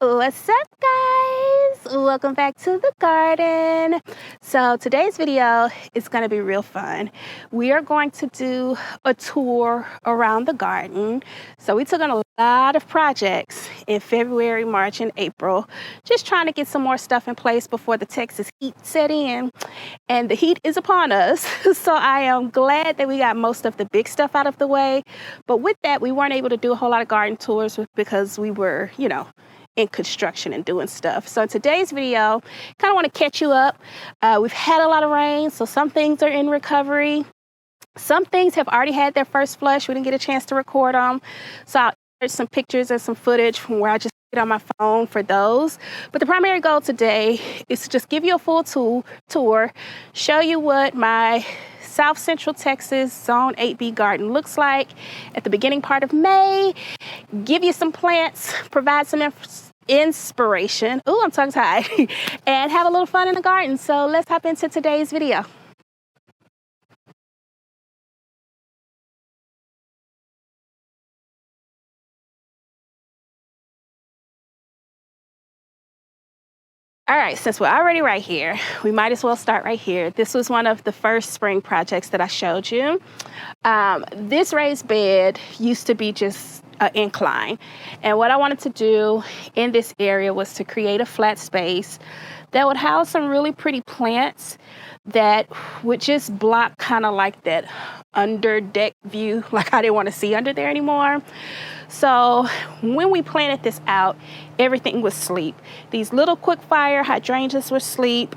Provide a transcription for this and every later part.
What's up, guys? Welcome back to the garden. So today's video is going to be real fun. We are going to do a tour around the garden. So we took on a lot of projects in February, March, and April, just trying to get some more stuff in place before the Texas heat set in. And the heat is upon us. So I am glad that we got most of the big stuff out of the way. But with that, we weren't able to do a whole lot of garden tours because we were, in construction and doing stuff. So in today's video, kind of want to catch you up. We've had a lot of rain, so some things are in recovery. Some things have already had their first flush. We didn't get a chance to record them. So I'll insert some pictures and some footage from where I just get on my phone for those. But the primary goal today is to just give you a full tour, show you what my South Central Texas Zone 8B garden looks like at the beginning part of May, give you some plants, provide some inspiration. Ooh, I'm tongue-tied. And have a little fun in the garden. So let's hop into today's video. All right, since we're already right here, we might as well start right here. This was one of the first spring projects that I showed you. This raised bed used to be just an incline. And what I wanted to do in this area was to create a flat space that would house some really pretty plants that would just block kind of like that under deck view, like I didn't want to see under there anymore. So when we planted this out, everything was asleep. These little quick fire hydrangeas were asleep.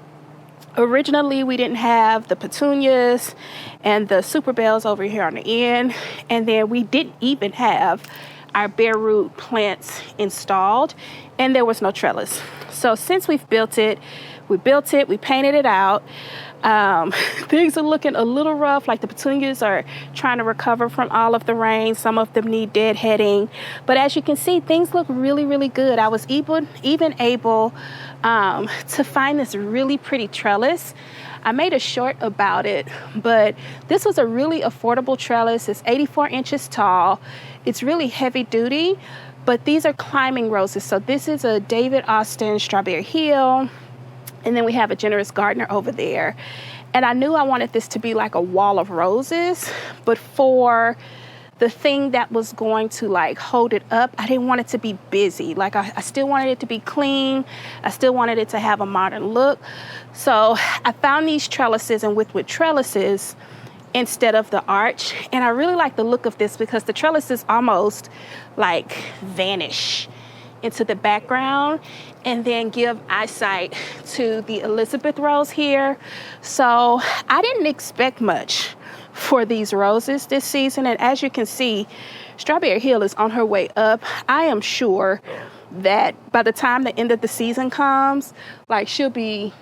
Originally, we didn't have the petunias and the super bells over here on the end. And then we didn't even have our bare root plants installed, and there was no trellis. So since we've built it, we painted it out. Things are looking a little rough, like the petunias are trying to recover from all of the rain. Some of them need deadheading. But as you can see, things look really, really good. I was even able to find this really pretty trellis. I made a short about it, but this was a really affordable trellis. It's 84 inches tall. It's really heavy duty, but these are climbing roses. So this is a David Austin Strawberry Hill. And then we have a Generous Gardener over there. And I knew I wanted this to be like a wall of roses, but for the thing that was going to like hold it up, I didn't want it to be busy. Like I still wanted it to be clean. I still wanted it to have a modern look. So I found these trellises and with trellises instead of the arch. And I really like the look of this because the trellises almost like vanish into the background and then give eyesight to the Elizabeth rose here. So I didn't expect much for these roses this season. And as you can see, Strawberry Hill is on her way up. I am sure that by the time the end of the season comes, like she'll be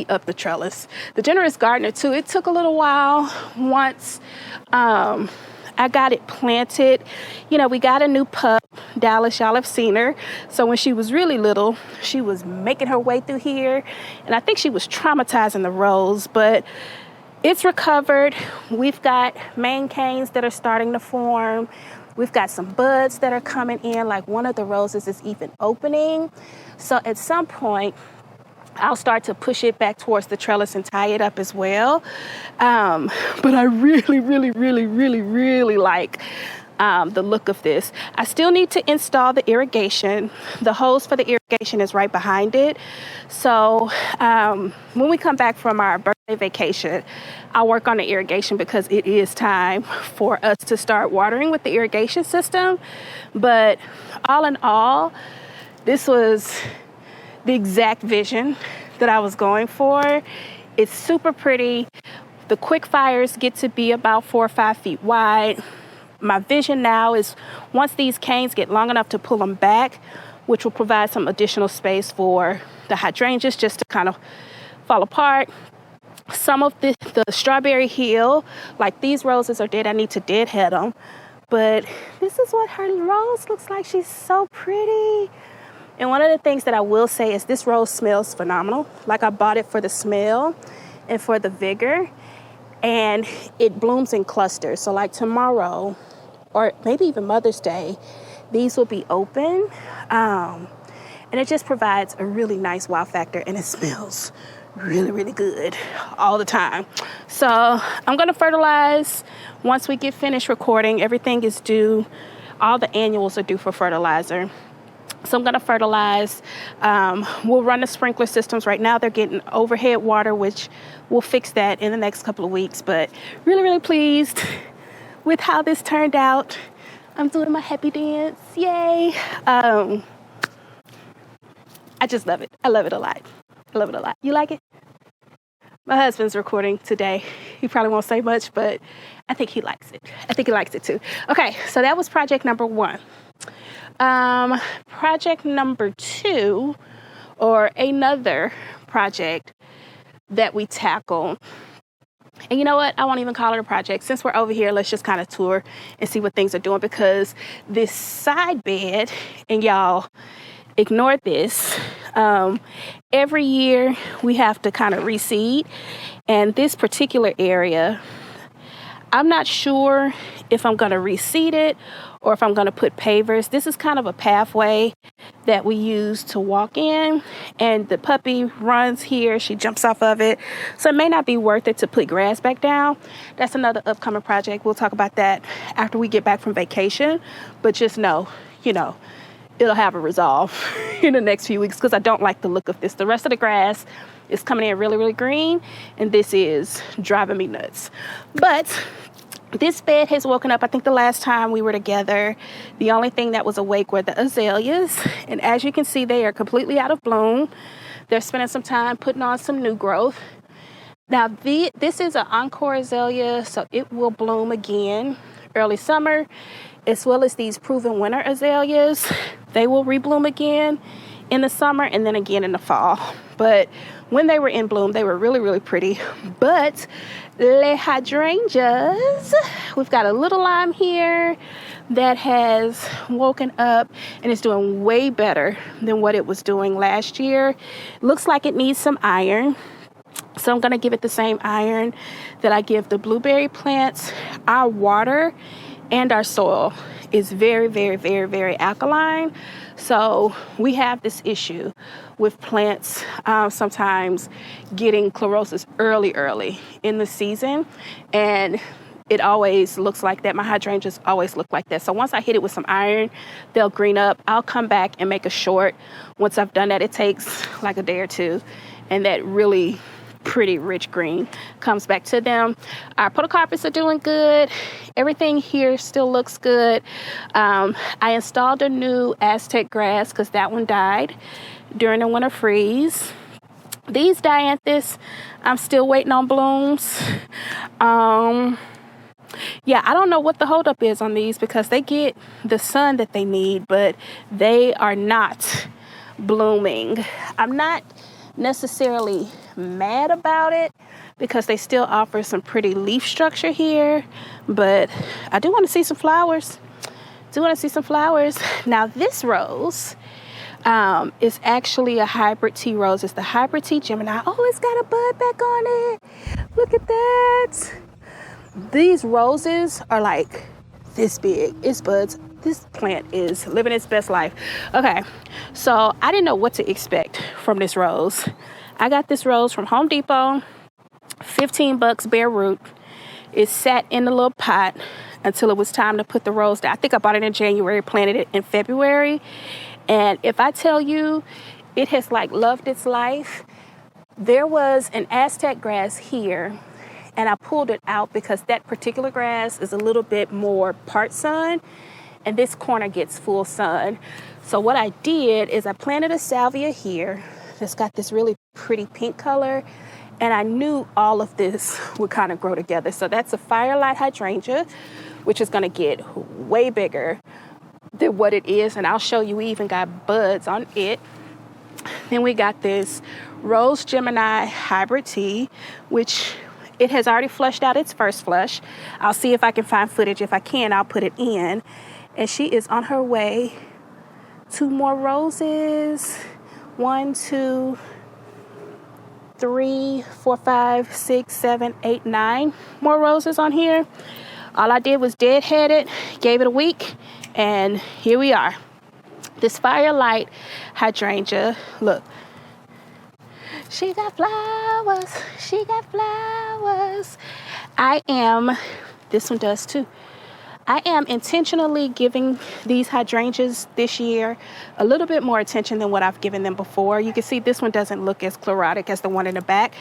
up the trellis. The Generous Gardener too, it took a little while once I got it planted. We got a new pup, Dallas. Y'all have seen her. So when she was really little, she was making her way through here. And I think she was traumatizing the rose, but it's recovered. We've got main canes that are starting to form. We've got some buds that are coming in. Like one of the roses is even opening. So at some point, I'll start to push it back towards the trellis and tie it up as well. But I really, really, really, really, really like the look of this. I still need to install the irrigation. The hose for the irrigation is right behind it. So when we come back from our birthday vacation, I'll work on the irrigation because it is time for us to start watering with the irrigation system. But all in all, this was the exact vision that I was going for. It's super pretty. The quick fires get to be about 4 or 5 feet wide. My vision now is once these canes get long enough to pull them back, which will provide some additional space for the hydrangeas just to kind of fall apart. Some of the Strawberry Hill, like these roses are dead. I need to deadhead them. But this is what her rose looks like. She's so pretty. And one of the things that I will say is this rose smells phenomenal. Like I bought it for the smell and for the vigor. And it blooms in clusters. So like tomorrow, or maybe even Mother's Day, these will be open. And it just provides a really nice wow factor, and it smells really, really good all the time. So I'm going to fertilize once we get finished recording. Everything is due. All the annuals are due for fertilizer. So I'm going to fertilize. We'll run the sprinkler systems. Right now they're getting overhead water, which we'll fix that in the next couple of weeks. But really, really pleased with how this turned out. I'm doing my happy dance. Yay. I just love it. I love it a lot. I love it a lot. You like it? My husband's recording today. He probably won't say much, but I think he likes it. I think he likes it too. Okay, so that was project number 1. Project number 2, or another project that we tackle. And you know what? I won't even call it a project. Since we're over here, let's just kind of tour and see what things are doing, because this side bed, and y'all, ignore this. Every year we have to kind of reseed, and this particular area, I'm not sure if I'm going to reseed it or if I'm going to put pavers. This is kind of a pathway that we use to walk in, and the puppy runs here. She jumps off of it. So it may not be worth it to put grass back down. That's another upcoming project. We'll talk about that after we get back from vacation. But just know, it'll have a resolve in the next few weeks, because I don't like the look of this. The rest of the grass is coming in really, really green, and this is driving me nuts. But this bed has woken up. I think the last time we were together, the only thing that was awake were the azaleas. And as you can see, they are completely out of bloom. They're spending some time putting on some new growth. Now, this is an encore azalea, so it will bloom again early summer, as well as these proven winter azaleas. They will rebloom again in the summer and then again in the fall. But when they were in bloom, they were really, really pretty. But the hydrangeas, we've got a little lime here that has woken up and is doing way better than what it was doing last year. Looks like it needs some iron. So I'm going to give it the same iron that I give the blueberry plants. Our water and our soil is very, very, very, very alkaline. So we have this issue with plants sometimes getting chlorosis early in the season. And it always looks like that. My hydrangeas always look like that. So once I hit it with some iron, they'll green up. I'll come back and make a short. Once I've done that, it takes like a day or two. And that really pretty rich green comes back to them. Our podocarpus are doing good. Everything here still looks good. I installed a new Aztec grass because that one died during the winter freeze. These dianthus, I'm still waiting on blooms. Yeah, I don't know what the holdup is on these, because they get the sun that they need, but they are not blooming. I'm not necessarily mad about it, because they still offer some pretty leaf structure here, but I do want to see some flowers. Now this rose is actually a hybrid tea rose. It's the hybrid tea Gemini. Oh, it's got a bud back on it. Look at that. These roses are like this big. It's buds. This plant is living its best life. Okay, so I didn't know what to expect from this rose. I got this rose from Home Depot, $15 bare root. It sat in the little pot until it was time to put the rose down. I think I bought it in January, planted it in February. And if I tell you, it has like loved its life. There was an Aztec grass here, and I pulled it out because that particular grass is a little bit more part sun, and this corner gets full sun. So what I did is I planted a salvia here that's got this really pretty pink color, and I knew all of this would kind of grow together. So that's a firelight hydrangea, which is going to get way bigger than what it is, and I'll show you, we even got buds on it. Then we got this Rose Gemini hybrid tea, which it has already flushed out its first flush. I'll see if I can find footage. If I can, I'll put it in. And she is on her way. 2 more roses. 1, 2, 3, 4, 5, 6, 7, 8, 9 more roses on here. All I did was deadhead it, gave it a week, And here we are. This Firelight hydrangea, look. She got flowers, she got flowers. This one does too. I am intentionally giving these hydrangeas this year a little bit more attention than what I've given them before. You can see this one doesn't look as chlorotic as the one in the back,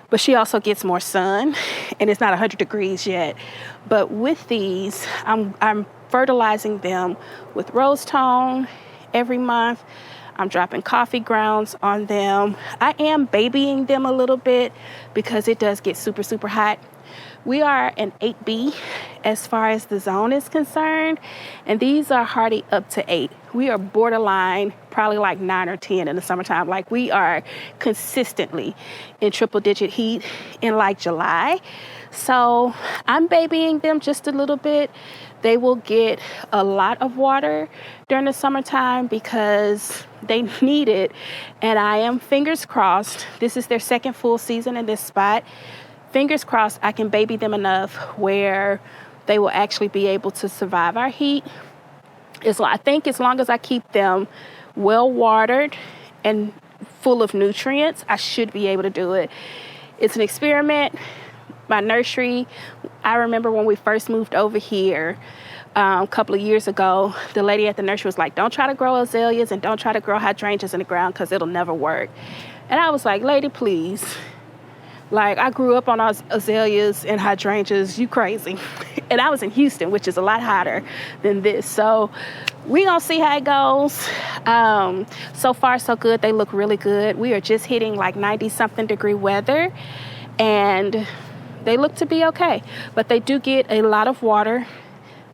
but she also gets more sun, and it's not 100 degrees yet. But with these, I'm fertilizing them with rose tone every month. I'm dropping coffee grounds on them. I am babying them a little bit because it does get super, super hot. We are an 8B as far as the zone is concerned, and these are hardy up to 8. We are borderline, probably like 9 or 10 in the summertime. Like, we are consistently in triple digit heat in like July. So I'm babying them just a little bit. They will get a lot of water during the summertime because they need it. And I am, fingers crossed, this is their second full season in this spot. Fingers crossed I can baby them enough where they will actually be able to survive our heat. I think as long as I keep them well watered and full of nutrients, I should be able to do it. It's an experiment. My nursery, I remember when we first moved over here a couple of years ago, the lady at the nursery was like, don't try to grow azaleas and don't try to grow hydrangeas in the ground because it'll never work. And I was like, lady, please. Like, I grew up on azaleas and hydrangeas. You crazy. And I was in Houston, which is a lot hotter than this. So we gonna see how it goes. So far, so good. They look really good. We are just hitting like 90-something degree weather, and they look to be okay. But they do get a lot of water.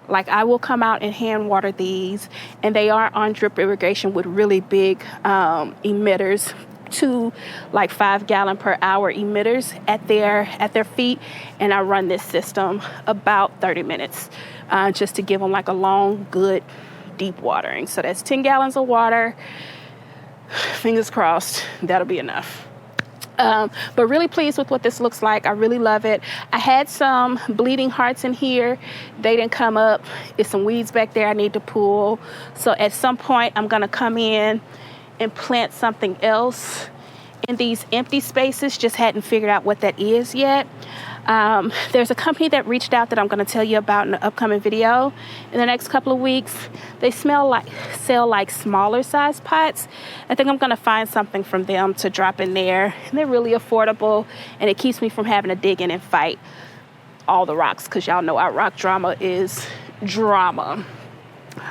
Like, I will come out and hand water these, and they are on drip irrigation with really big emitters, 2 like 5 gallon per hour emitters at their feet. And I run this system about 30 minutes just to give them like a long, good, deep watering. So that's 10 gallons of water. Fingers crossed, that'll be enough. But really pleased with what this looks like. I really love it. I had some bleeding hearts in here. They didn't come up. There's some weeds back there I need to pull. So at some point, I'm going to come in and plant something else in these empty spaces. Just hadn't figured out what that is yet. There's a company that reached out that I'm going to tell you about in the upcoming video in the next couple of weeks. They sell like smaller size pots. I think I'm going to find something from them to drop in there. And they're really affordable, and it keeps me from having to dig in and fight all the rocks, because y'all know our rock drama is drama.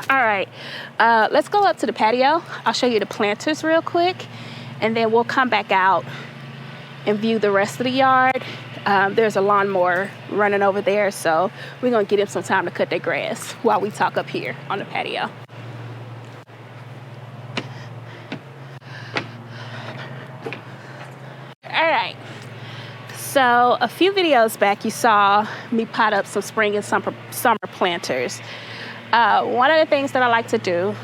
All right, let's go up to the patio. I'll show you the planters real quick, and then we'll come back out and view the rest of the yard. There's a lawnmower running over there, so we're going to give them some time to cut their grass while we talk up here on the patio. All right, so a few videos back, you saw me pot up some spring and summer planters. One of the things that I like to do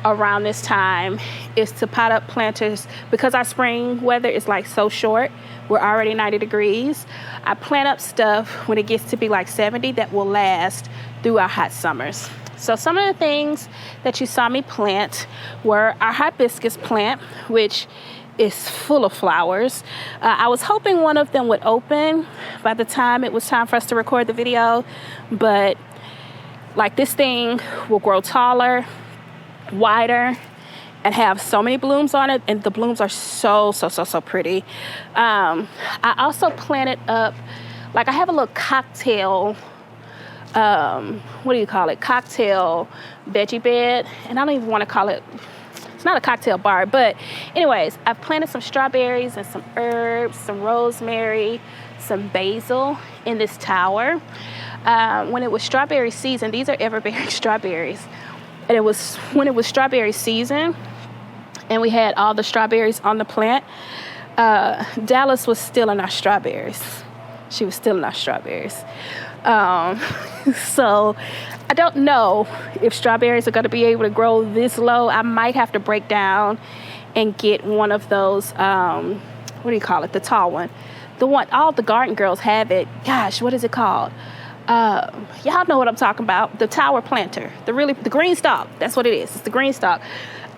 around this time is to pot up planters, because our spring weather is like so short. We're already 90 degrees. I plant up stuff when it gets to be like 70 that will last through our hot summers. So some of the things that you saw me plant were our hibiscus plant, which is full of flowers. I was hoping one of them would open by the time it was time for us to record the video, but like, this thing will grow taller, wider, and have so many blooms on it, and the blooms are so pretty. I also planted up, like, I have a little cocktail, cocktail veggie bed, and I don't even want to call it, it's not a cocktail bar, but anyways, I've planted some strawberries and some herbs, some rosemary, some basil in this tower. When it was strawberry season, these are everbearing strawberries, and when it was strawberry season and we had all the strawberries on the plant, Dallas was stealing our strawberries. She was stealing our strawberries. So I don't know if strawberries are going to be able to grow this low. I might have to break down and get one of those, the tall one. The one, all the garden girls have it. Gosh, what is it called? Y'all know what I'm talking about. The tower planter, the green stalk. That's what it is. It's the green stalk.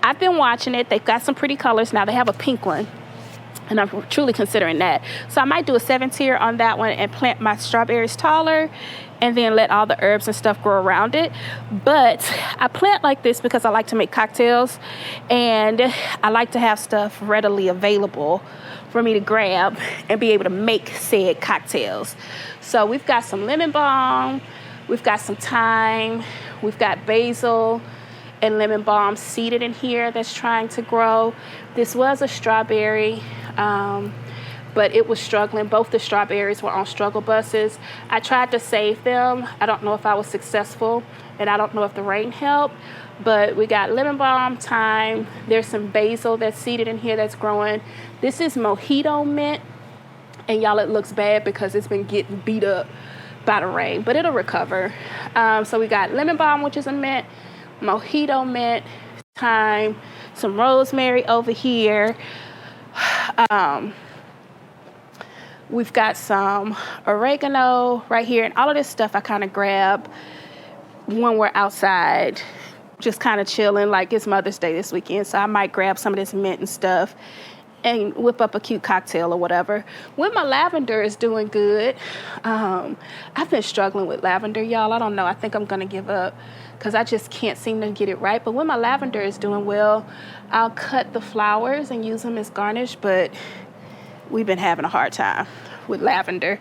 I've been watching it. They've got some pretty colors now. They have a pink one, and I'm truly considering that. So I might do a 7-tier on that one and plant my strawberries taller, and then let all the herbs and stuff grow around it. But I plant like this because I like to make cocktails, and I like to have stuff readily available for me to grab and be able to make said cocktails. So we've got some lemon balm, we've got some thyme, we've got basil and lemon balm seeded in here that's trying to grow. This was a strawberry, but it was struggling. Both the strawberries were on struggle buses. I tried to save them. I don't know if I was successful, and I don't know if the rain helped, but we got lemon balm, thyme. There's some basil that's seeded in here that's growing. This is mojito mint, and y'all, it looks bad because it's been getting beat up by the rain, but it'll recover. So we got lemon balm, which is a mint, mojito mint, thyme, some rosemary over here. We've got some oregano right here, and all of this stuff I kind of grab when we're outside, just kind of chilling. Like, it's Mother's Day this weekend, so I might grab some of this mint and stuff and whip up a cute cocktail or whatever. When my lavender is doing good, I've been struggling with lavender, y'all. I don't know. I think I'm going to give up because I just can't seem to get it right. But when my lavender is doing well, I'll cut the flowers and use them as garnish, but we've been having a hard time with lavender.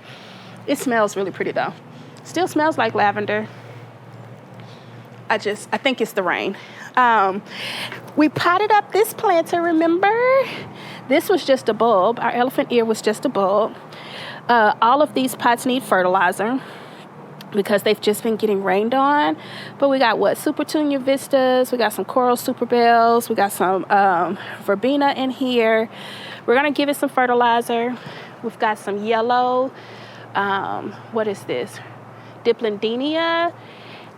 It smells really pretty, though. Still smells like lavender. I think it's the rain. We potted up this planter, remember? This was just a bulb. Our elephant ear was just a bulb. All of these pots need fertilizer because they've just been getting rained on. But we got Super Tunia Vistas. We got some Coral Super Bells. We got some Verbena in here. We're going to give it some fertilizer. We've got some yellow, what is this? Diplandenia.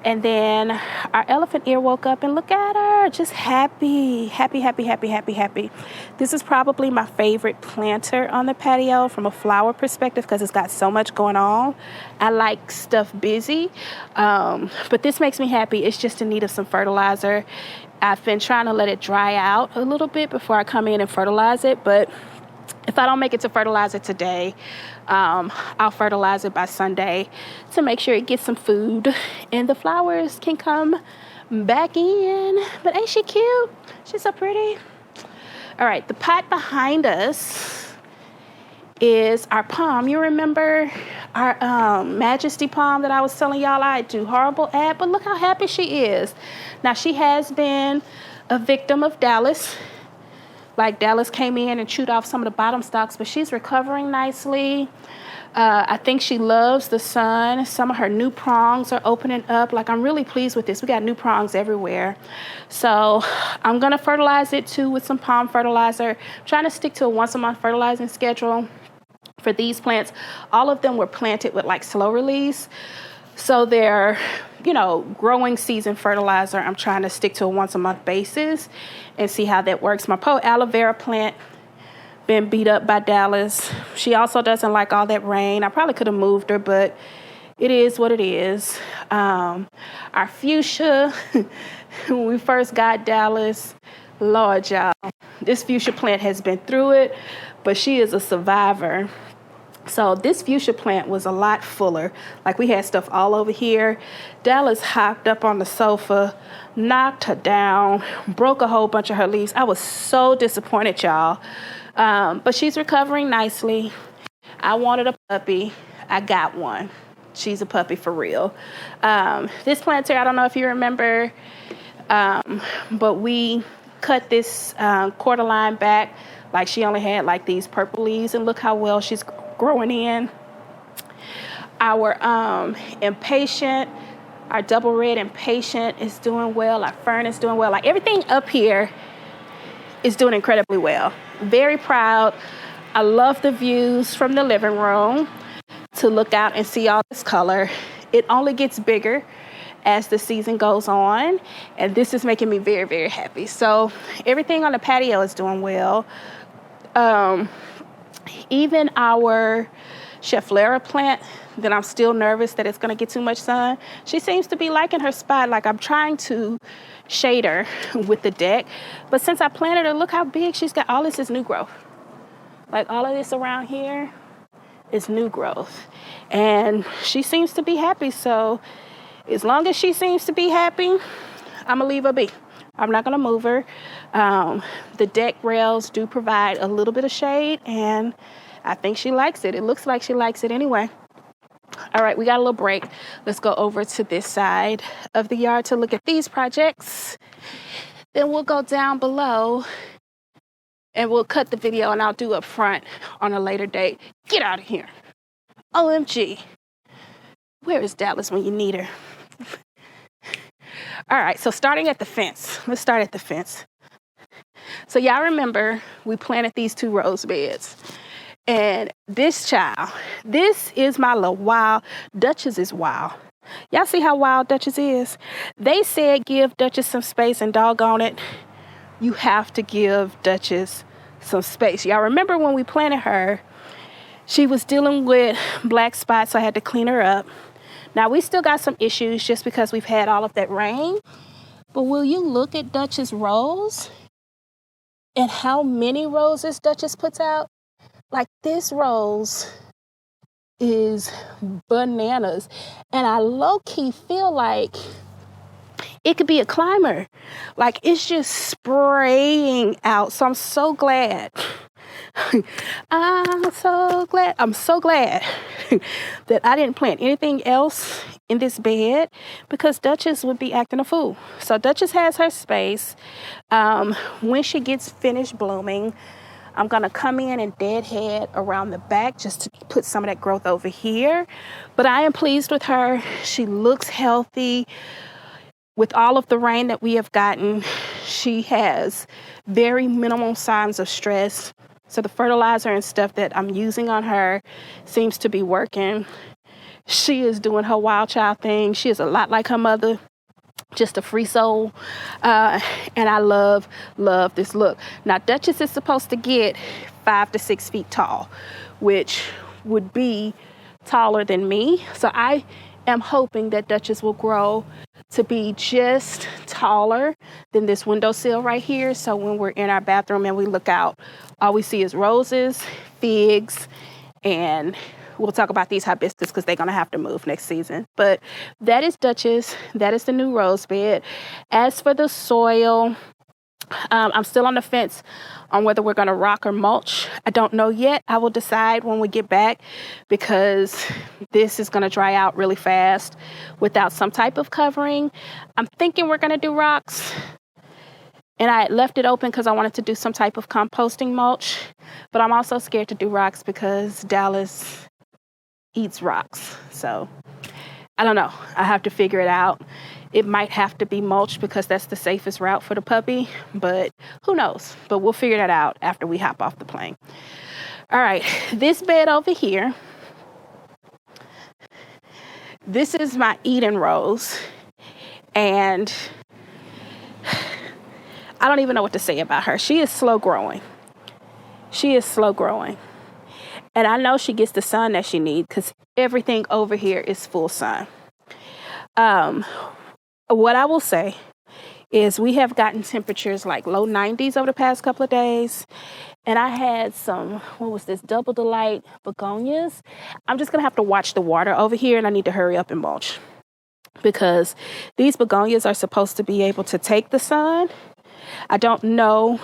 And then our elephant ear woke up, and look at her, just happy, happy, happy, happy, happy, happy. This is probably my favorite planter on the patio from a flower perspective because it's got so much going on. I like stuff busy, but this makes me happy. It's just in need of some fertilizer. I've been trying to let it dry out a little bit before I come in and fertilize it, but if I don't make it to fertilize it today, I'll fertilize it by Sunday to make sure it gets some food and the flowers can come back in. But ain't she cute? She's so pretty. All right, the pot behind us is our palm. You remember our Majesty palm that I was telling y'all I do horrible at? But look how happy she is. Now, she has been a victim of Dallas. Like, Dallas came in and chewed off some of the bottom stalks, but she's recovering nicely. I think she loves the sun. Some of her new prongs are opening up. Like, I'm really pleased with this. We got new prongs everywhere. So I'm going to fertilize it too with some palm fertilizer. I'm trying to stick to a once-a-month fertilizing schedule for these plants. All of them were planted with like slow release. So they're, growing season fertilizer. I'm trying to stick to a once-a-month basis and see how that works. My aloe vera plant been beat up by Dallas. She also doesn't like all that rain. I probably could have moved her, but it is what it is. Our fuchsia, when we first got Dallas, Lord, y'all, this fuchsia plant has been through it, but she is a survivor. So this fuchsia plant was a lot fuller. Like, we had stuff all over here. Dallas hopped up on the sofa, knocked her down, broke a whole bunch of her leaves. I was so disappointed, y'all. But she's recovering nicely. I wanted a puppy. I got one. She's a puppy for real. This planter, I don't know if you remember, but we cut this quarter line back. Like, she only had like these purple leaves, and look how well she's growing in. Our impatient, our double red impatient is doing well. Our fern is doing well. Like, everything up here is doing incredibly well. Very proud. I love the views from the living room to look out and see all this color. It only gets bigger as the season goes on, and this is making me very, very happy. So everything on the patio is doing well. Even our Schefflera plant that I'm still nervous that it's going to get too much sun. She seems to be liking her spot. Like, I'm trying to shade her with the deck. But since I planted her, look how big she's got. All this is new growth. Like, all of this around here is new growth. And she seems to be happy. So as long as she seems to be happy, I'm going to leave her be. I'm not going to move her. The deck rails do provide a little bit of shade, and I think she likes it. It looks like she likes it anyway. All right, we got a little break. Let's go over to this side of the yard to look at these projects. Then we'll go down below and we'll cut the video, and I'll do up front on a later date. Get out of here. OMG. Where is Dallas when you need her? All right, so starting at the fence. Let's start at the fence. So y'all remember we planted these 2 rose beds. And this is my little wild. Duchess is wild. Y'all see how wild Duchess is? They said give Duchess some space, and doggone it, you have to give Duchess some space. Y'all remember when we planted her, she was dealing with black spots, so I had to clean her up. Now, we still got some issues just because we've had all of that rain. But will you look at Duchess rose and how many roses Duchess puts out? Like, this rose is bananas. And I low-key feel like it could be a climber. Like, it's just spraying out. So I'm so glad. I'm so glad that I didn't plant anything else in this bed, because Duchess would be acting a fool. So Duchess has her space. When she gets finished blooming, I'm going to come in and deadhead around the back just to put some of that growth over here. But I am pleased with her. She looks healthy. With all of the rain that we have gotten, she has very minimal signs of stress. So the fertilizer and stuff that I'm using on her seems to be working. She is doing her wild child thing. She is a lot like her mother, just a free soul. And I love this look. Now, Duchess is supposed to get 5 to 6 feet tall, which would be taller than me. So I am hoping that Duchess will grow to be just taller than this windowsill right here. So when we're in our bathroom and we look out, all we see is roses, figs, and we'll talk about these hibiscus because they're going to have to move next season. But that is Duchess. That is the new rose bed. As for the soil, I'm still on the fence on whether we're going to rock or mulch. I don't know yet. I will decide when we get back, because this is going to dry out really fast without some type of covering. I'm thinking we're going to do rocks. And I left it open because I wanted to do some type of composting mulch. But I'm also scared to do rocks because Dallas eats rocks. So I don't know. I have to figure it out. It might have to be mulch because that's the safest route for the puppy, but who knows? But we'll figure that out after we hop off the plane. All right, this bed over here, this is my Eden rose, and I don't even know what to say about her. She is slow growing. And I know she gets the sun that she needs because everything over here is full sun. What I will say is we have gotten temperatures like low 90s over the past couple of days. And I had some, Double Delight begonias. I'm just going to have to watch the water over here, and I need to hurry up and mulch because these begonias are supposed to be able to take the sun. I don't know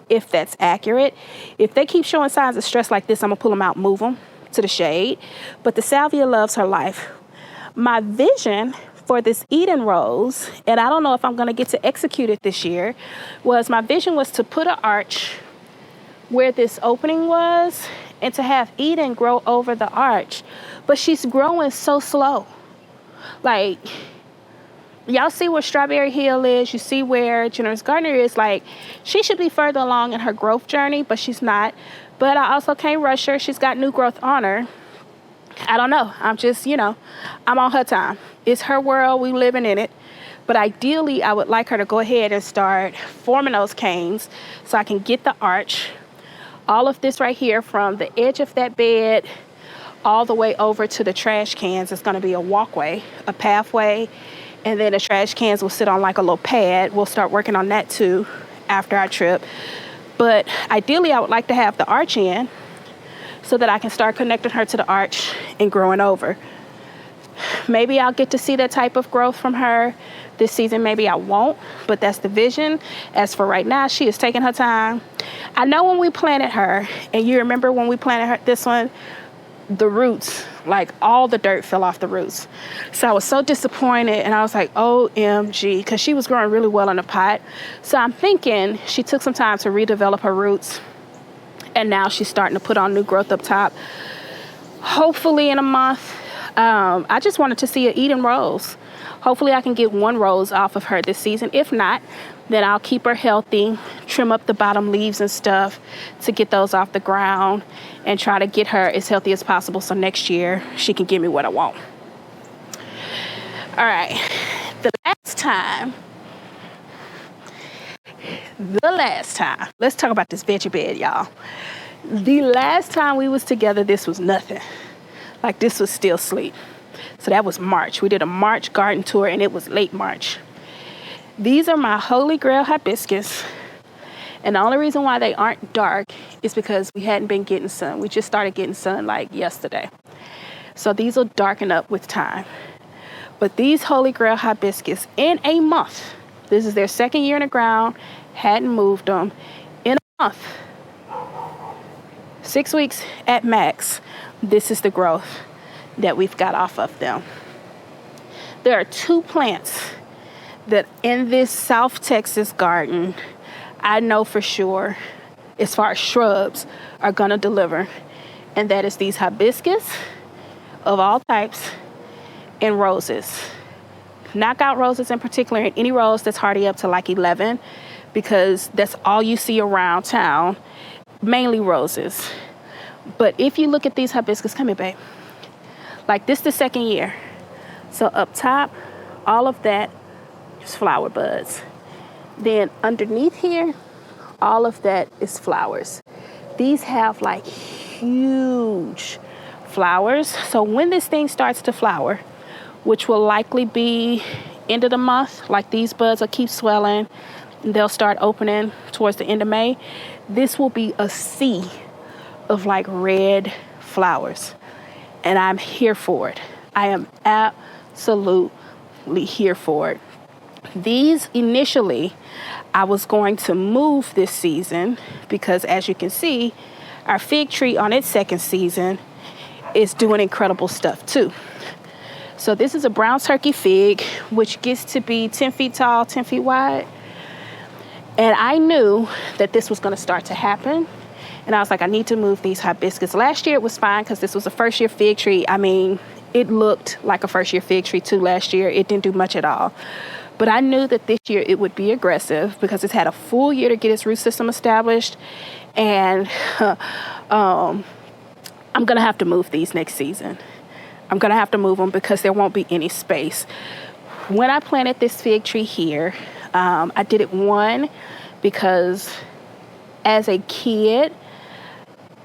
if that's accurate. If they keep showing signs of stress like this, I'm going to pull them out, move them to the shade. But the salvia loves her life. My vision for this Eden rose, and I don't know if I'm going to get to execute it this year, my vision was to put an arch where this opening was and to have Eden grow over the arch. But she's growing so slow. Like, y'all see where Strawberry Hill is. You see where Generous Gardner is. Like, she should be further along in her growth journey, but she's not. But I also can't rush her. She's got new growth on her. I don't know. I'm just, I'm on her time. It's her world. We living in it. But ideally, I would like her to go ahead and start forming those canes so I can get the arch. All of this right here from the edge of that bed all the way over to the trash cans. It's going to be a walkway, a pathway, and then the trash cans will sit on like a little pad. We'll start working on that too after our trip. But ideally, I would like to have the arch in so that I can start connecting her to the arch and growing over. Maybe I'll get to see that type of growth from her this season. Maybe I won't, but that's the vision. As for right now, she is taking her time. I know when we planted her, and you remember when we planted her, this one, the roots, like all the dirt fell off the roots. So I was so disappointed, and I was like, OMG, because she was growing really well in the pot. So I'm thinking she took some time to redevelop her roots, and now she's starting to put on new growth up top. Hopefully in a month. I just wanted to see her eating rose. Hopefully I can get one rose off of her this season. If not, then I'll keep her healthy, trim up the bottom leaves and stuff to get those off the ground, and try to get her as healthy as possible so next year she can give me what I want. All right. The last time, let's talk about this veggie bed, y'all. The last time we was together, this was nothing. Like, this was still sleep. So that was March. We did a March garden tour, and it was late March. These are my Holy Grail hibiscus. And the only reason why they aren't dark is because we hadn't been getting sun. We just started getting sun like yesterday. So these will darken up with time. But these Holy Grail hibiscus, in a month, this is their second year in the ground, hadn't moved them. In a month, 6 weeks at max, this is the growth that we've got off of them. There are 2 plants that in this South Texas garden, I know for sure, as far as shrubs, are going to deliver. And that is these hibiscus of all types and roses. Knockout roses in particular, and any rose that's hardy up to like 11, because that's all you see around town, mainly roses. But if you look at these hibiscus, come here, babe. Like, this the second year. So up top, all of that is flower buds. Then underneath here, all of that is flowers. These have like huge flowers. So when this thing starts to flower, which will likely be end of the month, like these buds will keep swelling, and they'll start opening towards the end of May. This will be a sea of like red flowers, and I'm here for it. I am absolutely here for it. These initially I was going to move this season because, as you can see, our fig tree on its second season is doing incredible stuff too. So this is a brown turkey fig, which gets to be 10 feet tall, 10 feet wide. And I knew that this was going to start to happen. And I was like, I need to move these hibiscus. Last year it was fine because this was a first year fig tree. I mean, it looked like a first year fig tree too last year. It didn't do much at all. But I knew that this year it would be aggressive because it's had a full year to get its root system established. And I'm going to have to move these next season. I'm going to have to move them because there won't be any space. When I planted this fig tree here, I did it because as a kid,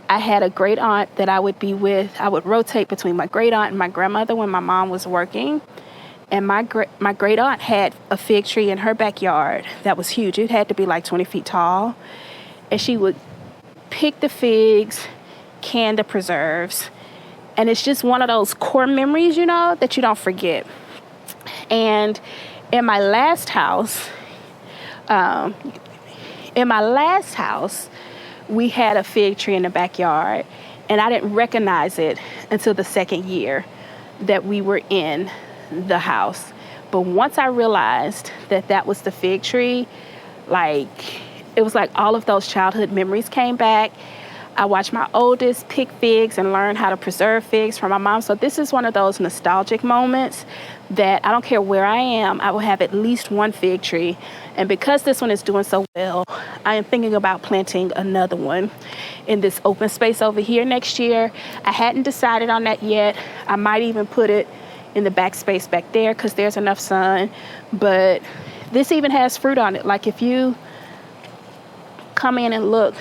I had a great aunt that I would be with. I would rotate between my great aunt and my grandmother when my mom was working. And my great aunt had a fig tree in her backyard that was huge. It had to be like 20 feet tall. And she would pick the figs, can the preserves. And it's just one of those core memories, you know, that you don't forget. And in my last house, we had a fig tree in the backyard, and I didn't recognize it until the second year that we were in the house. But once I realized that that was the fig tree, like, it was like all of those childhood memories came back. I watched my oldest pick figs and learn how to preserve figs from my mom. So this is one of those nostalgic moments that I don't care where I am, I will have at least one fig tree. And because this one is doing so well, I am thinking about planting another one in this open space over here next year. I hadn't decided on that yet. I might even put it in the back space back there because there's enough sun. But this even has fruit on it. Like, if you come in and look,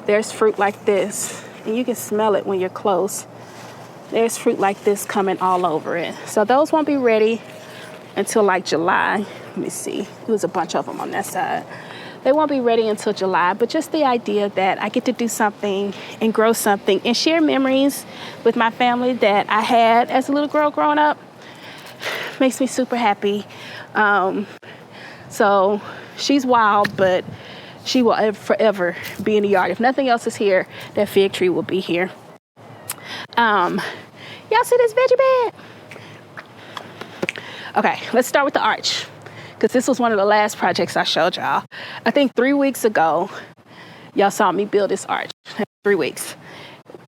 there's fruit like this, and you can smell it when you're close. There's fruit like this coming all over it. So those won't be ready until like July. Let me see. There's a bunch of them on that side. They won't be ready until July, but just the idea that I get to do something and grow something and share memories with my family that I had as a little girl growing up makes me super happy. So she's wild, but she will forever be in the yard. If nothing else is here, that fig tree will be here. Y'all see this veggie bed? Okay, let's start with the arch, because this was one of the last projects I showed y'all. I think 3 weeks ago, y'all saw me build this arch. 3 weeks.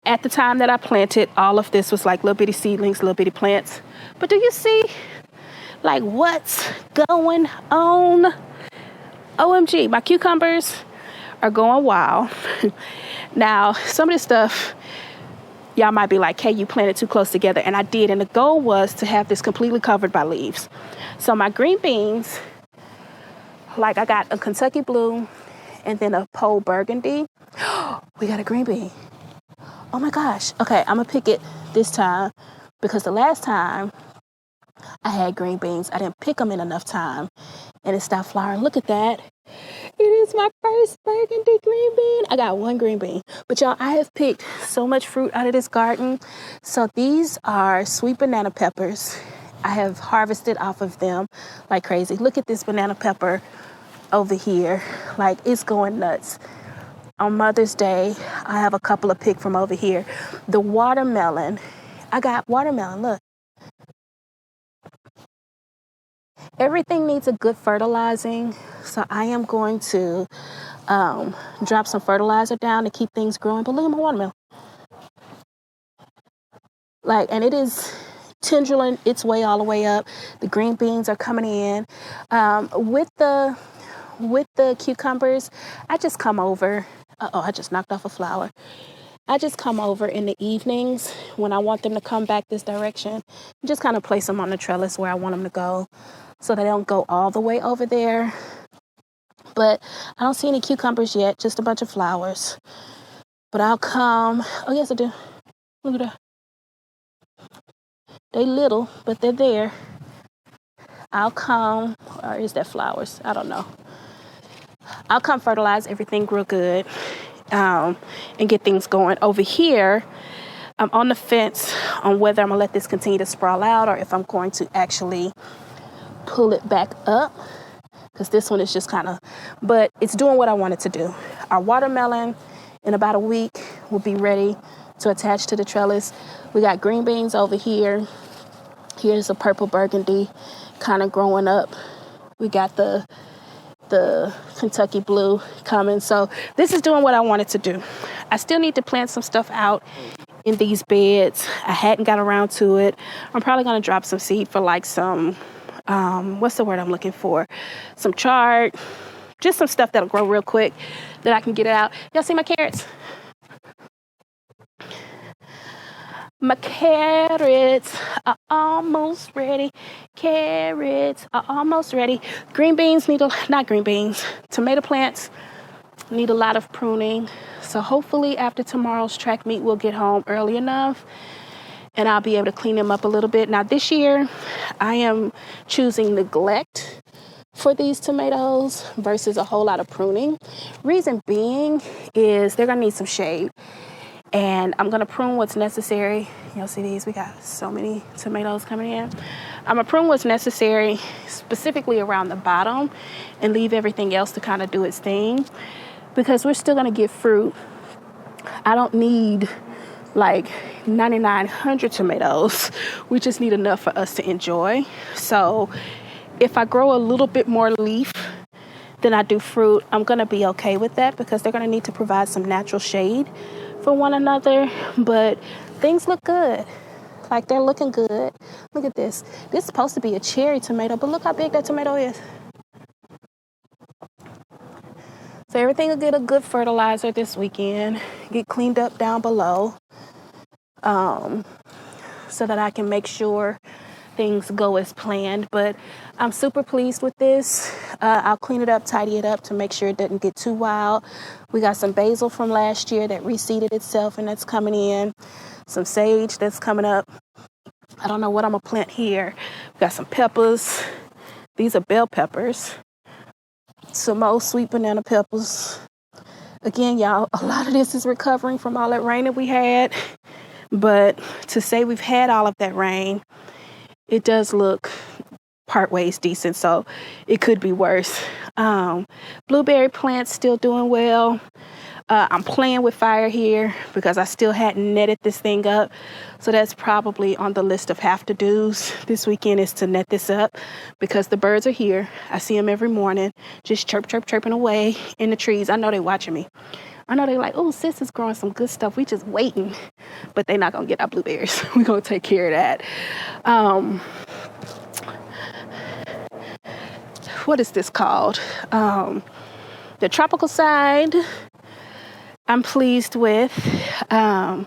At the time that I planted, all of this was like little bitty seedlings, little bitty plants. But do you see, like, what's going on? OMG, my cucumbers are going wild. Now, some of this stuff, y'all might be like, hey, you planted too close together. And I did. And the goal was to have this completely covered by leaves. So my green beans, like I got a Kentucky blue and then a pole burgundy. We got a green bean. Oh my gosh. Okay, I'm going to pick it this time because the last time I had green beans, I didn't pick them in enough time and it stopped flowering. Look at that. It is my first burgundy green bean. I got one green bean. But y'all, I have picked so much fruit out of this garden. So these are sweet banana peppers. I have harvested off of them like crazy. Look at this banana pepper over here. Like, it's going nuts. On Mother's Day, I have a couple of picked from over here. The watermelon. I got watermelon. Look. Everything needs a good fertilizing, so I am going to drop some fertilizer down to keep things growing. But look at my watermelon. Like, and it is tendriling its way all the way up. The green beans are coming in. With the cucumbers, I just come over. I just knocked off a flower. I just come over in the evenings when I want them to come back this direction. And just kind of place them on the trellis where I want them to go, so they don't go all the way over there. But I don't see any cucumbers yet, just a bunch of flowers. But I'll come. Oh, yes, I do. Look at that. They little, but they're there. I'll come. Or is that flowers? I don't know. I'll come fertilize everything real good and get things going. Over here, I'm on the fence on whether I'm going to let this continue to sprawl out or if I'm going to actually pull it back up, because this one is just kind of, but it's doing what I want it to do. Our watermelon in about a week will be ready to attach to the trellis. We got green beans over here. Here's a purple burgundy kind of growing up. We got the Kentucky blue coming. So this is doing what I want it to do. I still need to plant some stuff out in these beds. I hadn't got around to it. I'm probably going to drop some seed for like some what's the word I'm looking for? Some chard, just some stuff that'll grow real quick that I can get it out. Y'all see my carrots? My carrots are almost ready. Carrots are almost ready. Green beans tomato plants need a lot of pruning. So hopefully after tomorrow's track meet, we'll get home early enough and I'll be able to clean them up a little bit. Now this year, I am choosing neglect for these tomatoes versus a whole lot of pruning. Reason being is they're gonna need some shade. And I'm gonna prune what's necessary. Y'all see these? We got so many tomatoes coming in. I'm gonna prune what's necessary, specifically around the bottom, and leave everything else to kind of do its thing, because we're still gonna get fruit. I don't need like 9,900 tomatoes. We just need enough for us to enjoy. So if I grow a little bit more leaf than I do fruit, I'm gonna be okay with that, because they're gonna need to provide some natural shade for one another. But things look good. Like, they're looking good. Look at this. This is supposed to be a cherry tomato, but look how big that tomato is. So everything will get a good fertilizer this weekend, get cleaned up down below, so that I can make sure things go as planned. But I'm super pleased with this. I'll clean it up, tidy it up to make sure it doesn't get too wild. We got some basil from last year that reseeded itself, and that's coming in. some sage that's coming up. I don't know what I'm gonna plant here. We got some peppers. These are bell peppers. Some more sweet banana peppers. Again, y'all, a lot of this is recovering from all that rain that we had. But to say we've had all of that rain, it does look part ways decent, so it could be worse. Blueberry plants still doing well. I'm playing with fire here because I still hadn't netted this thing up. So that's probably on the list of have to do's this weekend, is to net this up, because the birds are here. I see them every morning, just chirping away in the trees. I know they're watching me. I know they're like, oh, sis is growing some good stuff. We just waiting, but they're not going to get our blueberries. We're going to take care of that. What is this called? The tropical side, I'm pleased with. Y'all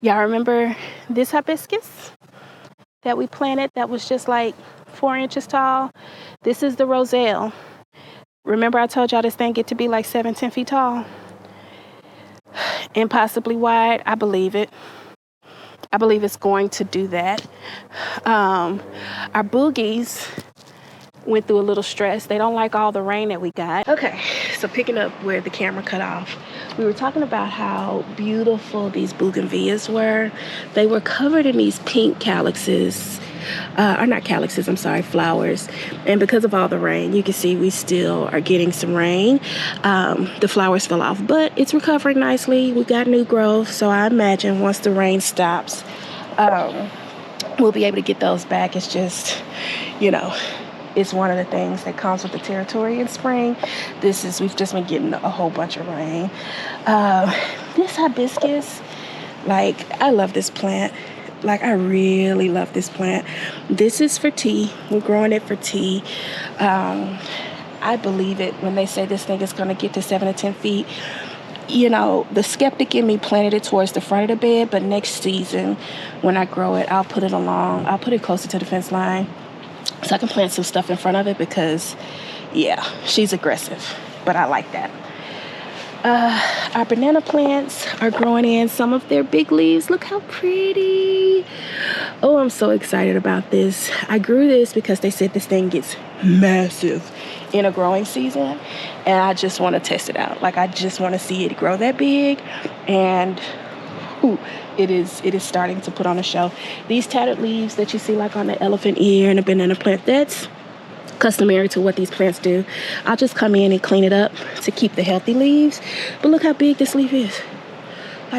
remember this hibiscus that we planted that was just like 4 inches tall? This is the roselle. Remember I told y'all this thing get to be like 7-10 feet tall and possibly wide? I believe it. I believe it's going to do that. Our boogies went through a little stress. They don't like all the rain that we got. Okay, so picking up where the camera cut off, we were talking about how beautiful these bougainvilleas were. They were covered in these pink calyxes, or not calyxes, I'm sorry, flowers. And because of all the rain, you can see we still are getting some rain. The flowers fell off, but it's recovering nicely. We got new growth, so I imagine once the rain stops, we'll be able to get those back. It's just, it's one of the things that comes with the territory in spring. We've just been getting a whole bunch of rain. This hibiscus, I love this plant. I really love this plant. This is for tea. We're growing it for tea. I believe it when they say this thing is going to get to 7 to 10 feet. The skeptic in me planted it towards the front of the bed, but next season when I grow it, I'll put it closer to the fence line, so I can plant some stuff in front of it because, she's aggressive, but I like that. Our banana plants are growing in some of their big leaves. Look how pretty. Oh, I'm so excited about this. I grew this because they said this thing gets massive in a growing season, and I just want to test it out. I just want to see it grow that big, and it is starting to put on a show. These tattered leaves that you see on the elephant ear and a banana plant, that's customary to what these plants do. I'll just come in and clean it up to keep the healthy leaves. But look how big this leaf is.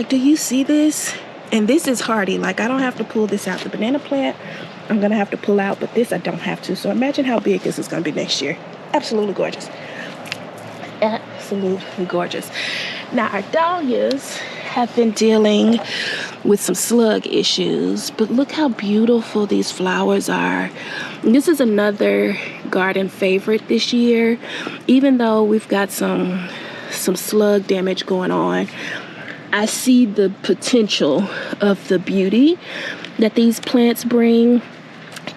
Do you see this? And this is hardy. I don't have to pull this out. The banana plant, I'm going to have to pull out, but this I don't have to. So imagine how big this is going to be next year. Absolutely gorgeous. Absolutely gorgeous. Now, our dahlias have been dealing with some slug issues, but look how beautiful these flowers are. And this is another garden favorite this year. Even though we've got some slug damage going on, I see the potential of the beauty that these plants bring.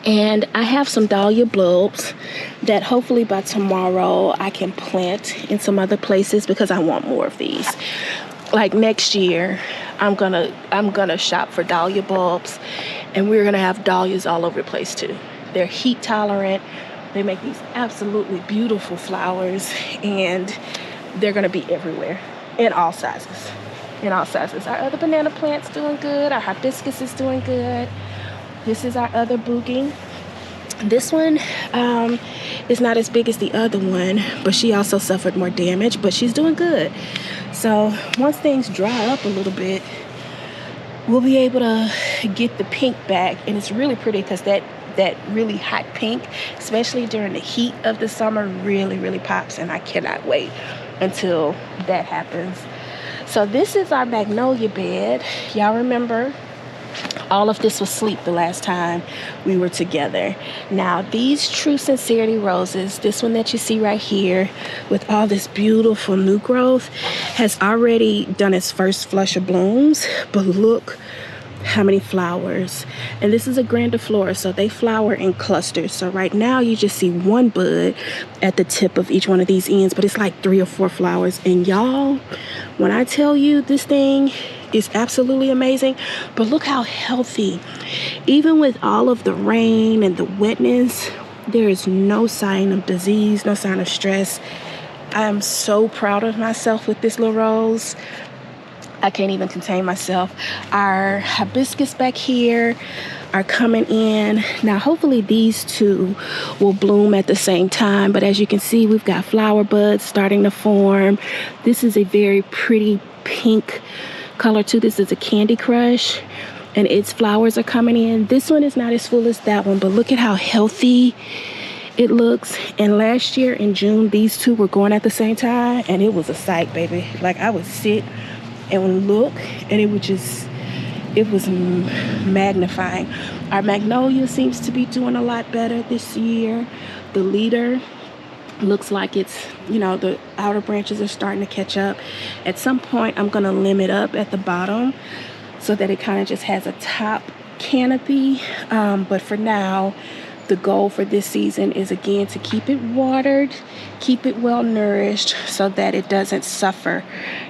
And I have some dahlia bulbs that hopefully by tomorrow I can plant in some other places because I want more of these. Next year, I'm gonna shop for dahlia bulbs, and we're gonna have dahlias all over the place too. They're heat tolerant. They make these absolutely beautiful flowers, and they're gonna be everywhere in all sizes. Our other banana plant's doing good. Our hibiscus is doing good. This is our other bougie. This one is not as big as the other one, but she also suffered more damage, but she's doing good. So once things dry up a little bit, we'll be able to get the pink back. And it's really pretty because that really hot pink, especially during the heat of the summer, really, really pops. And I cannot wait until that happens. So this is our magnolia bed. Y'all remember all of this was sleep the last time we were together. Now, these True Sincerity roses, this one that you see right here with all this beautiful new growth, has already done its first flush of blooms. But look how many flowers. And this is a grandiflora, so they flower in clusters. So right now you just see one bud at the tip of each one of these ends, but it's 3 or 4 flowers. And y'all, when I tell you this thing is absolutely amazing. But look how healthy. Even with all of the rain and the wetness, there is no sign of disease, no sign of stress. I am so proud of myself with this little rose. I can't even contain myself. Our hibiscus back here are coming in. Now, hopefully these two will bloom at the same time. But as you can see, we've got flower buds starting to form. This is a very pretty pink color too. This is a Candy Crush, and its flowers are coming in. This one is not as full as that one, but look at how healthy it looks. And last year in June, these two were going at the same time, and it was a sight, baby. Like, I would sit and look, and it was magnifying. Our magnolia seems to be doing a lot better this year. The leader looks like it's, the outer branches are starting to catch up. At some point, I'm going to limb it up at the bottom so that it kind of just has a top canopy. But for now, the goal for this season is, again, to keep it watered, keep it well nourished so that it doesn't suffer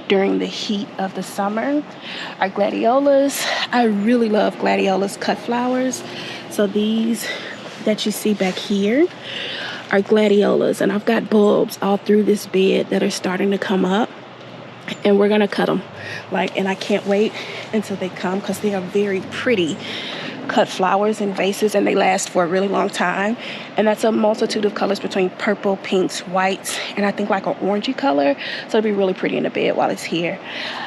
during the heat of the summer. Our gladiolas, I really love gladiolas cut flowers. So these that you see back here are gladiolas, and I've got bulbs all through this bed that are starting to come up, and we're gonna cut them. And I can't wait until they come, because they are very pretty cut flowers in vases, and they last for a really long time. And that's a multitude of colors between purple, pinks, whites, and I think like an orangey color. So it'll be really pretty in the bed while it's here.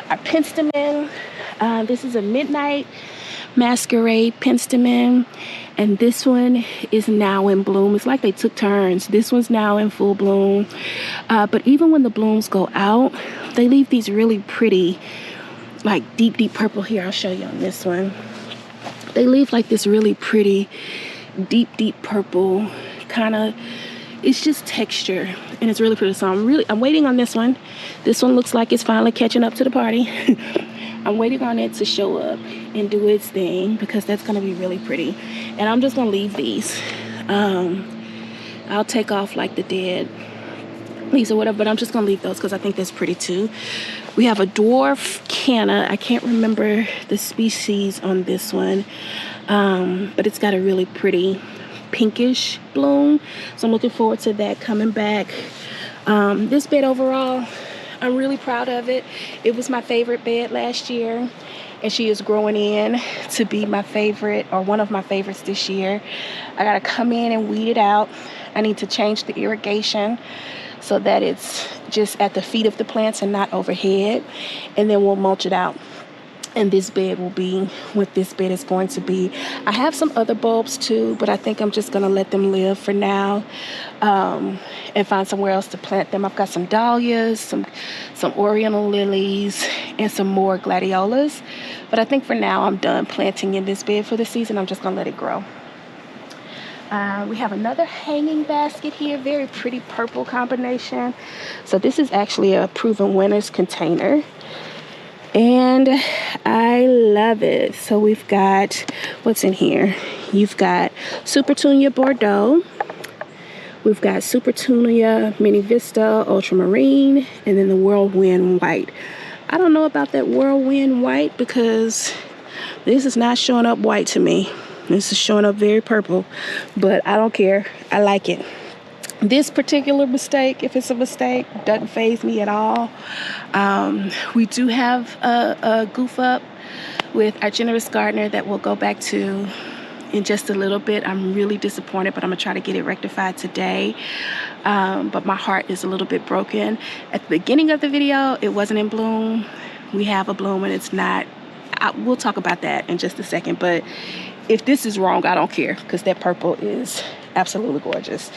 Our penstemon, this is a Midnight Masquerade penstemon, and this one is now in bloom. It's like they took turns. This one's now in full bloom. But even when the blooms go out, they leave these really pretty, like deep purple. Here, I'll show you on this one. They leave like this really pretty, deep purple kind of. It's just texture, and it's really pretty. So I'm waiting on this one. This one looks like it's finally catching up to the party. I'm waiting on it to show up and do its thing, because that's going to be really pretty. And I'm just going to leave these. I'll take off like the dead leaves or whatever, but I'm just going to leave those because I think that's pretty too. We have a dwarf canna. I can't remember the species on this one, but it's got a really pretty pinkish bloom. So I'm looking forward to that coming back. This bed overall, I'm really proud of it. It was my favorite bed last year, and she is growing in to be my favorite, or one of my favorites this year. I gotta come in and weed it out. I need to change the irrigation so that it's just at the feet of the plants and not overhead, and then we'll mulch it out. And this bed will be what this bed is going to be. I have some other bulbs too, but I think I'm just gonna let them live for now, and find somewhere else to plant them. I've got some dahlias, some oriental lilies, and some more gladiolas. But I think for now I'm done planting in this bed for the season. I'm just gonna let it grow. We have another hanging basket here, very pretty purple combination. So this is actually a Proven Winners container, and I love it. So we've got, what's in here? You've got Supertunia Bordeaux, we've got Supertunia Mini Vista Ultramarine, and then the Whirlwind White. I don't know about that Whirlwind White, because this is not showing up white to me. This is showing up very purple, but I don't care. I like it. This particular mistake, if it's a mistake, doesn't faze me at all. We do have a goof up with our generous gardener that we'll go back to in just a little bit. I'm really disappointed, but I'm gonna try to get it rectified today. But my heart is a little bit broken. At the beginning of the video, it wasn't in bloom. We have a bloom and it's not. We'll talk about that in just a second, but if this is wrong, I don't care, because that purple is absolutely gorgeous.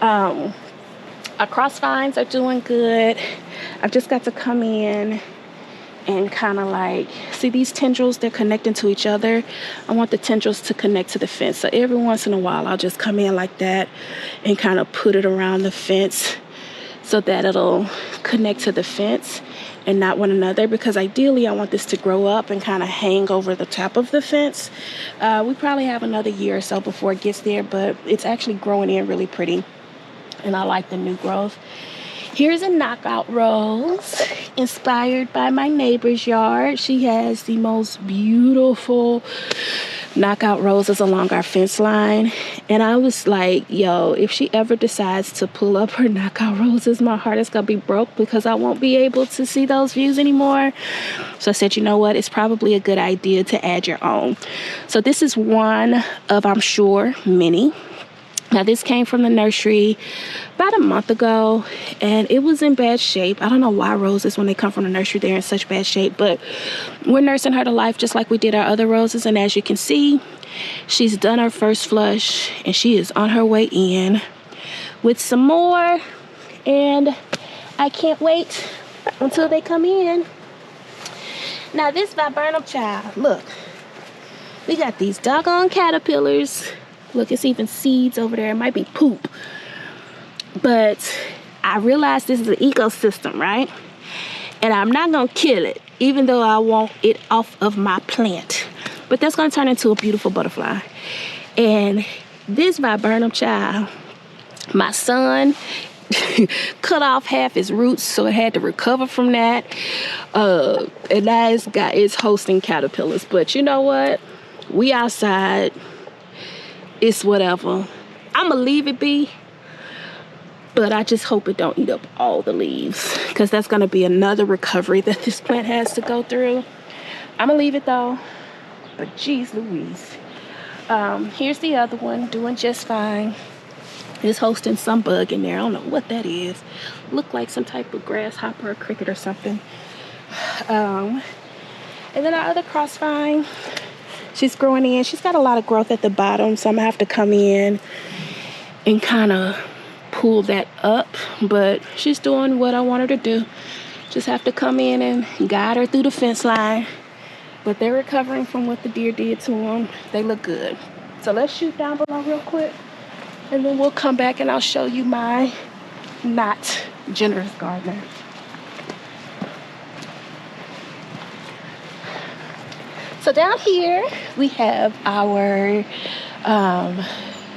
Our crossvines are doing good. I've just got to come in and kind of like, see these tendrils, they're connecting to each other. I want the tendrils to connect to the fence. So every once in a while, I'll just come in like that and kind of put it around the fence so that it'll connect to the fence and not one another, because ideally I want this to grow up and kind of hang over the top of the fence. We probably have another year or so before it gets there, but it's actually growing in really pretty, and I like the new growth. Here's a knockout rose inspired by my neighbor's yard. She has the most beautiful knockout roses along our fence line. And I was like, yo, if she ever decides to pull up her knockout roses, my heart is going to be broke because I won't be able to see those views anymore. So I said, you know what? It's probably a good idea to add your own. So this is one of, I'm sure, many. Now, this came from the nursery about a month ago, and it was in bad shape. I don't know why roses, when they come from the nursery, they're in such bad shape, but we're nursing her to life just like we did our other roses. And as you can see, she's done her first flush, and she is on her way in with some more, and I can't wait until they come in. Now, this viburnum child, look, we got these doggone caterpillars. Look, it's even seeds over there. It might be poop. But I realize this is an ecosystem, right? And I'm not going to kill it, even though I want it off of my plant. But that's going to turn into a beautiful butterfly. And this viburnum child, my son cut off half his roots, so it had to recover from that. And now it's hosting caterpillars. But you know what? We outside. It's whatever. I'm gonna leave it be, but I just hope it don't eat up all the leaves, because that's gonna be another recovery that this plant has to go through. I'm gonna leave it though, but geez Louise. Here's the other one, doing just fine. It's hosting some bug in there. I don't know what that is. Look like some type of grasshopper or cricket or something. And then our other crossvine, she's growing in. She's got a lot of growth at the bottom, so I'm gonna have to come in and kind of pull that up. But she's doing what I want her to do. Just have to come in and guide her through the fence line. But they're recovering from what the deer did to them. They look good. So let's shoot down below real quick, and then we'll come back and I'll show you my not generous gardener. So down here, we have our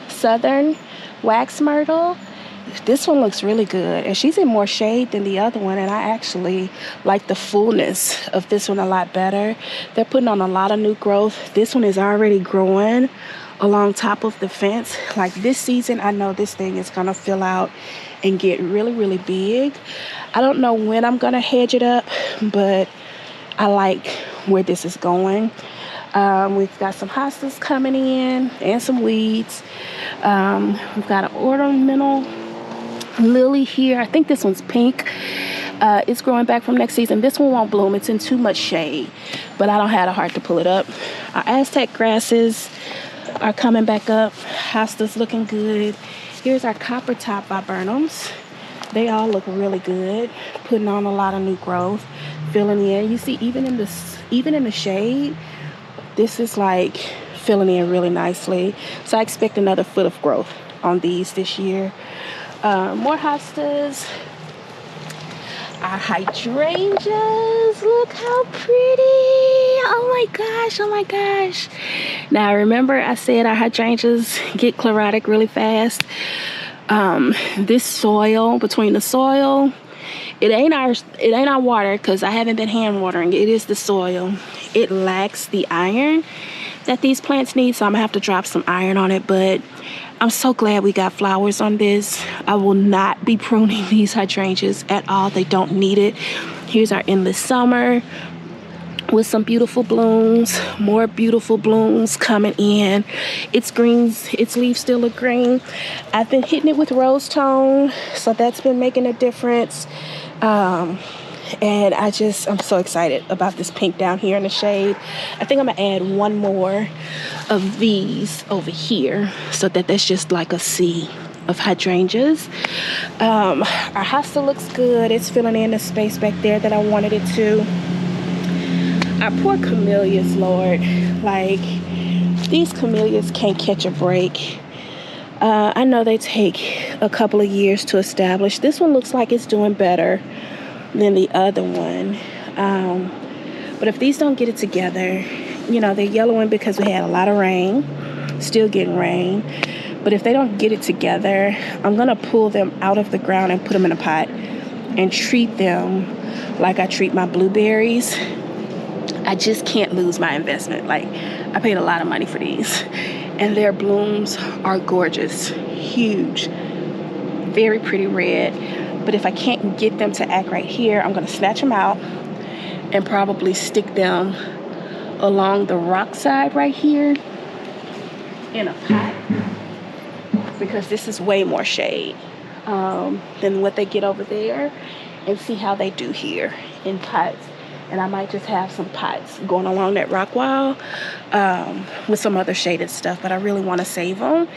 southern wax myrtle. This one looks really good, and she's in more shade than the other one, and I actually like the fullness of this one a lot better. They're putting on a lot of new growth. This one is already growing along top of the fence. Like this season, I know this thing is gonna fill out and get really, really big. I don't know when I'm gonna hedge it up, but I like where this is going. We've got some hostas coming in and some weeds. We've got an ornamental lily here. I think this one's pink. It's growing back from next season. This one won't bloom. It's in too much shade, but I don't have the heart to pull it up. Our Aztec grasses are coming back up. Hosta's looking good. Here's our copper top viburnums. They all look really good, putting on a lot of new growth, filling in. You see, even in the shade, this is like filling in really nicely. So I expect another foot of growth on these this year. More hostas. Our hydrangeas, look how pretty. Oh my gosh. Now remember I said our hydrangeas get chlorotic really fast. This soil, between the soil, it ain't our water, because I haven't been hand watering. It is the soil. It lacks the iron that these plants need, so I'm gonna have to drop some iron on it. But I'm so glad we got flowers on this. I will not be pruning these hydrangeas at all. They don't need it. Here's our endless summer with some beautiful blooms, more beautiful blooms coming in. Its greens, its leaves still look green. I've been hitting it with rose tone, so that's been making a difference. And I'm so excited about this pink down here in the shade. I think I'm gonna add one more of these over here, so that's just like a sea of hydrangeas. Our hosta looks good. It's filling in the space back there that I wanted it to. Our poor camellias, Lord. Like, these camellias can't catch a break. I know they take a couple of years to establish. This one looks like it's doing better than the other one. But if these don't get it together, you know, they're yellowing because we had a lot of rain, still getting rain. But if they don't get it together, I'm gonna pull them out of the ground and put them in a pot and treat them like I treat my blueberries, I just can't lose my investment. Like, I paid a lot of money for these, and their blooms are gorgeous, huge, very pretty red. But if I can't get them to act right here, I'm gonna snatch them out and probably stick them along the rock side right here in a pot, because this is way more shade than what they get over there, and see how they do here in pots. And I might just have some pots going along that rock wall with some other shaded stuff, but I really want to save them.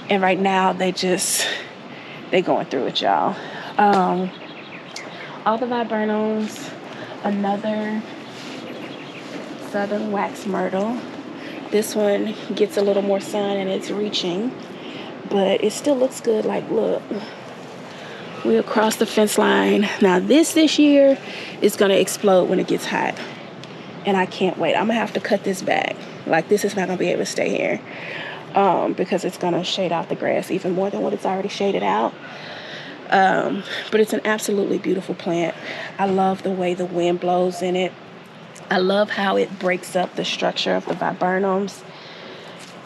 And right now they going through it, y'all. All the viburnums, another southern wax myrtle. This one gets a little more sun and it's reaching, but it still looks good. Like, look, we across the fence line. Now this year is gonna explode when it gets hot, and I can't wait. I'm gonna have to cut this back. Like, this is not gonna be able to stay here because it's gonna shade out the grass even more than what it's already shaded out. But it's an absolutely beautiful plant. I love the way the wind blows in it. I love how it breaks up the structure of the viburnums.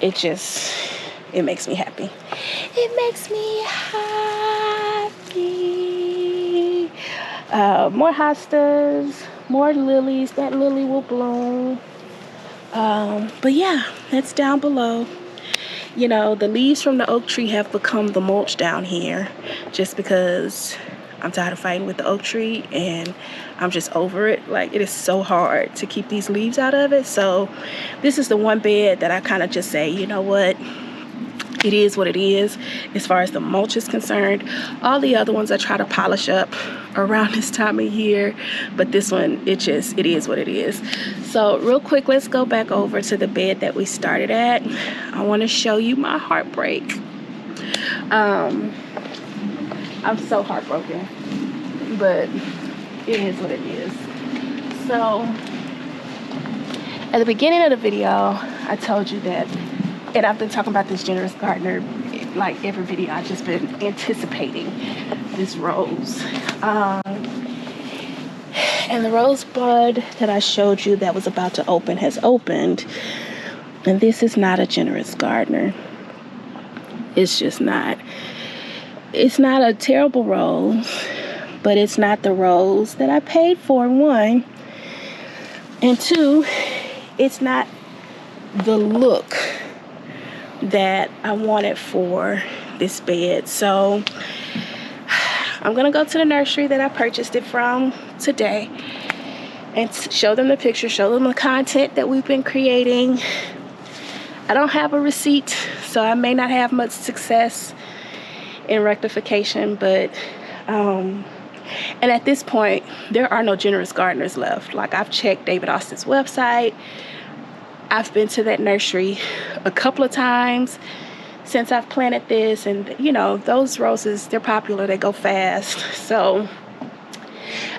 It makes me happy. It makes me happy. More hostas, more lilies. That lily will bloom. But yeah, that's down below. You know, the leaves from the oak tree have become the mulch down here, just because I'm tired of fighting with the oak tree and I'm just over it. Like, it is so hard to keep these leaves out of it. So this is the one bed that I kind of just say, you know what? It is what it is as far as the mulch is concerned. All the other ones I try to polish up around this time of year, but this one, it is what it is. So real quick, let's go back over to the bed that we started at. I want to show you my heartbreak. I'm so heartbroken, but it is what it is. So at the beginning of the video, I told you that, and I've been talking about this generous gardener like every video. I've just been anticipating this rose. And the rosebud that I showed you that was about to open has opened. And this is not a generous gardener. It's just not. It's not a terrible rose, but it's not the rose that I paid for, one. And two, it's not the look that I wanted for this bed. So I'm gonna go to the nursery that I purchased it from today and show them the picture, show them the content that we've been creating. I don't have a receipt, so I may not have much success in rectification, but and at this point there are no generous gardeners left. Like, I've checked David Austin's website. I've been to that nursery a couple of times since I've planted this, and you know, those roses, they're popular, they go fast. So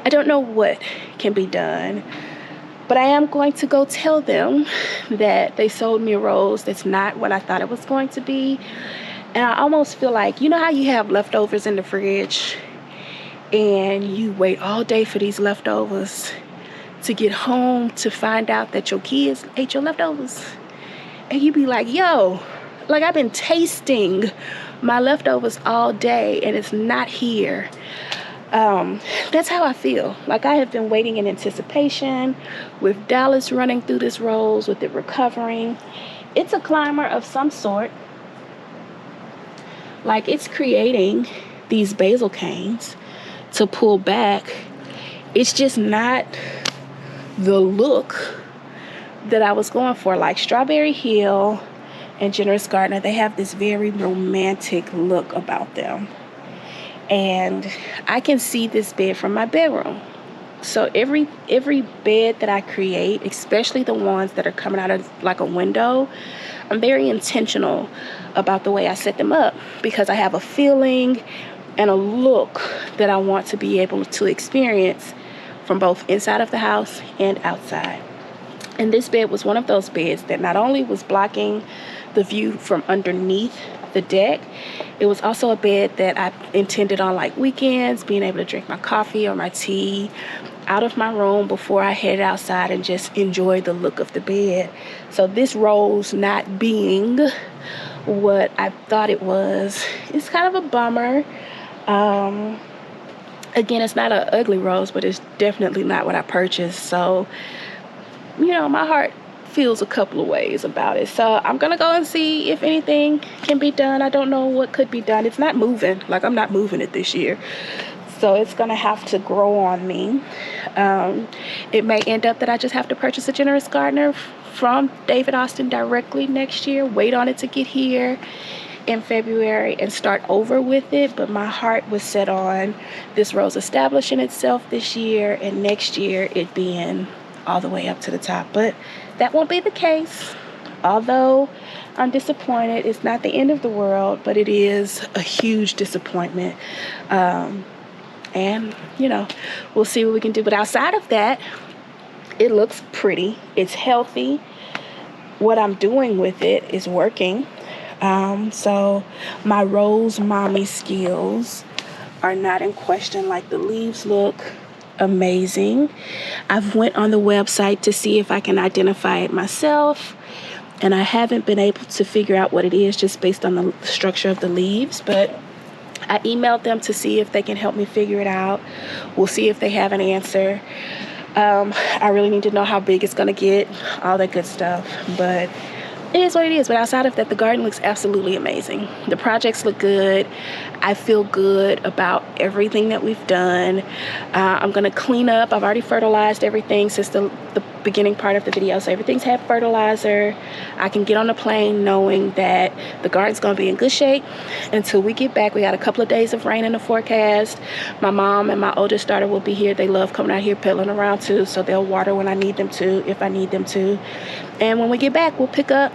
I don't know what can be done, but I am going to go tell them that they sold me a rose that's not what I thought it was going to be. And I almost feel like, you know how you have leftovers in the fridge and you wait all day for these leftovers to get home to find out that your kids ate your leftovers, and you be like, yo, like, I've been tasting my leftovers all day and it's not here. That's how I feel. Like, I have been waiting in anticipation with Dallas running through this rose, with it recovering. It's a climber of some sort. Like, it's creating these basil canes to pull back. It's just not the look that I was going for. Like, Strawberry Hill and Generous Gardener, they have this very romantic look about them. And I can see this bed from my bedroom. So every bed that I create, especially the ones that are coming out of like a window, I'm very intentional about the way I set them up, because I have a feeling and a look that I want to be able to experience from both inside of the house and outside. And this bed was one of those beds that not only was blocking the view from underneath the deck. It was also a bed that I intended on like weekends, being able to drink my coffee or my tea out of my room before I headed outside and just enjoy the look of the bed. So this rose not being what I thought it was, it's kind of a bummer. Again, it's not an ugly rose, but it's definitely not what I purchased. So, you know, my heart feels a couple of ways about it. So I'm gonna go and see if anything can be done. I don't know what could be done. It's not moving. Like, I'm not moving it this year. So it's gonna have to grow on me. It may end up that I just have to purchase a generous gardener from David Austin directly next year, wait on it to get here in February and start over with it. But my heart was set on this rose establishing itself this year, and next year it being all the way up to the top. But that won't be the case. Although I'm disappointed, it's not the end of the world, but it is a huge disappointment. And you know, we'll see what we can do. But outside of that, it looks pretty, it's healthy. What I'm doing with it is working. So my rose mommy skills are not in question. Like, the leaves look amazing. I've went on the website to see if I can identify it myself, and I haven't been able to figure out what it is just based on the structure of the leaves, but I emailed them to see if they can help me figure it out. We'll see if they have an answer. I really need to know how big it's gonna get, all that good stuff, but it is what it is. But outside of that, the garden looks absolutely amazing. The projects look good. I feel good about everything that we've done. I'm gonna clean up. I've already fertilized everything since the beginning part of the video, so everything's had fertilizer. I can get on the plane knowing that the garden's gonna be in good shape until we get back. We got a couple of days of rain in the forecast. My mom and my oldest daughter will be here. They love coming out here pedaling around too, so they'll water when I need them to, if I need them to. And when we get back, we'll pick up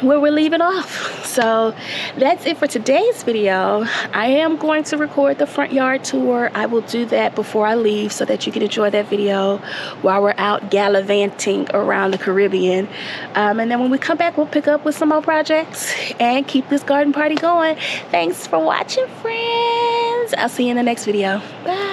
where we're leaving off. So that's it for today's video. I am going to record the front yard tour. I will do that before I leave so that you can enjoy that video while we're out gallivanting around the Caribbean. And then when we come back, we'll pick up with some more projects and keep this garden party going. Thanks for watching, friends. I'll see you in the next video. Bye.